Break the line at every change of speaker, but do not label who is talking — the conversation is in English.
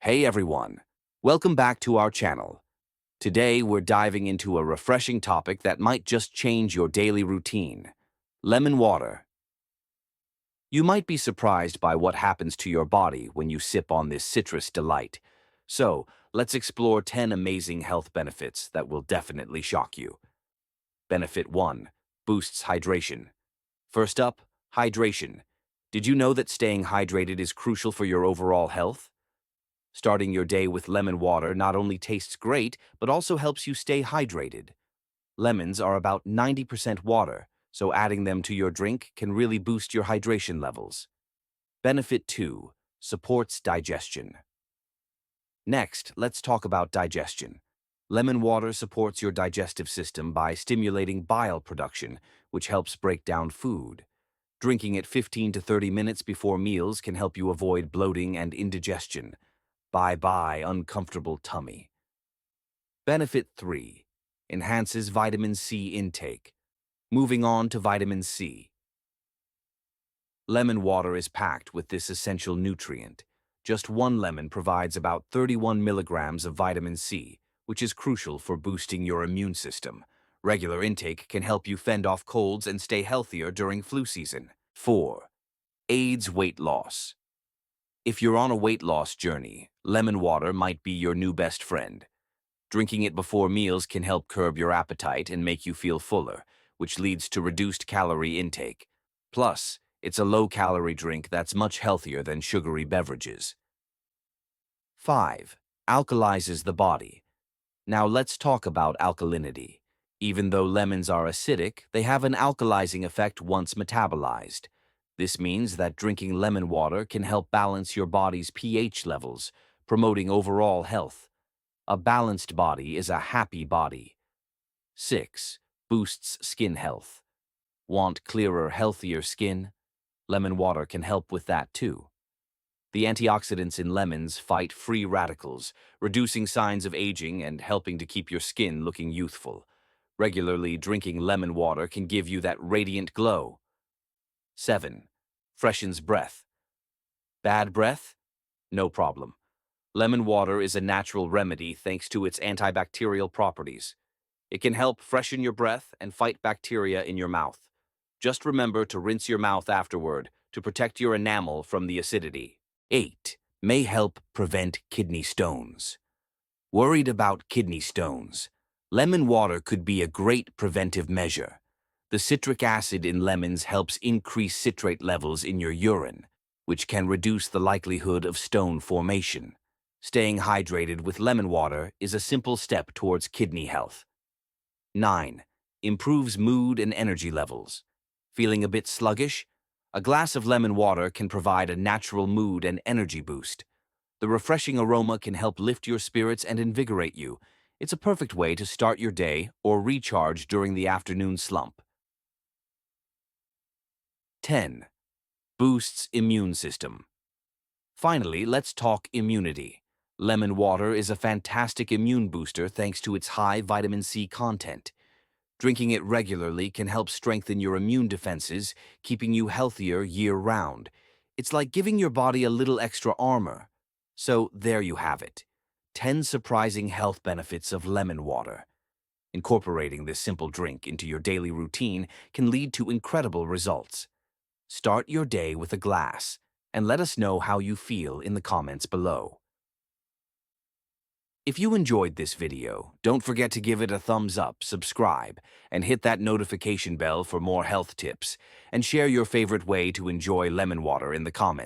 Hey everyone, welcome back to our channel. Today we're diving into a refreshing topic that might just change your daily routine. Lemon water. You might be surprised by what happens to your body when you sip on this citrus delight. So, let's explore 10 amazing health benefits that will definitely shock you. Benefit 1. Boosts hydration. First up, hydration. Did you know that staying hydrated is crucial for your overall health? Starting your day with lemon water not only tastes great, but also helps you stay hydrated. Lemons are about 90% water, so adding them to your drink can really boost your hydration levels. Benefit 2. Supports digestion. Next, let's talk about digestion. Lemon water supports your digestive system by stimulating bile production, which helps break down food. Drinking it 15 to 30 minutes before meals can help you avoid bloating and indigestion. Bye-bye, uncomfortable tummy. Benefit 3. Enhances vitamin C intake. Moving on to vitamin C. Lemon water is packed with this essential nutrient. Just one lemon provides about 31 milligrams of vitamin C, which is crucial for boosting your immune system. Regular intake can help you fend off colds and stay healthier during flu season. 4. Aids weight loss. If you're on a weight loss journey, lemon water might be your new best friend. Drinking it before meals can help curb your appetite and make you feel fuller, which leads to reduced calorie intake. Plus, it's a low-calorie drink that's much healthier than sugary beverages. 5. Alkalizes the body. Now let's talk about alkalinity. Even though lemons are acidic, they have an alkalizing effect once metabolized. This means that drinking lemon water can help balance your body's pH levels, promoting overall health. A balanced body is a happy body. 6. Boosts skin health. Want clearer, healthier skin? Lemon water can help with that too. The antioxidants in lemons fight free radicals, reducing signs of aging and helping to keep your skin looking youthful. Regularly drinking lemon water can give you that radiant glow. 7. Freshens breath. Bad breath? No problem. Lemon water is a natural remedy thanks to its antibacterial properties. It can help freshen your breath and fight bacteria in your mouth. Just remember to rinse your mouth afterward to protect your enamel from the acidity. 8. May help prevent kidney stones. Worried about kidney stones? Lemon water could be a great preventive measure. The citric acid in lemons helps increase citrate levels in your urine, which can reduce the likelihood of stone formation. Staying hydrated with lemon water is a simple step towards kidney health. 9. Improves mood and energy levels. Feeling a bit sluggish? A glass of lemon water can provide a natural mood and energy boost. The refreshing aroma can help lift your spirits and invigorate you. It's a perfect way to start your day or recharge during the afternoon slump. 10. Boosts immune system. Finally, let's talk immunity. Lemon water is a fantastic immune booster thanks to its high vitamin C content. Drinking it regularly can help strengthen your immune defenses, keeping you healthier year-round. It's like giving your body a little extra armor. So there you have it. 10 surprising health benefits of lemon water. Incorporating this simple drink into your daily routine can lead to incredible results. Start your day with a glass, and let us know how you feel in the comments below. If you enjoyed this video, don't forget to give it a thumbs up, subscribe, and hit that notification bell for more health tips, and share your favorite way to enjoy lemon water in the comments.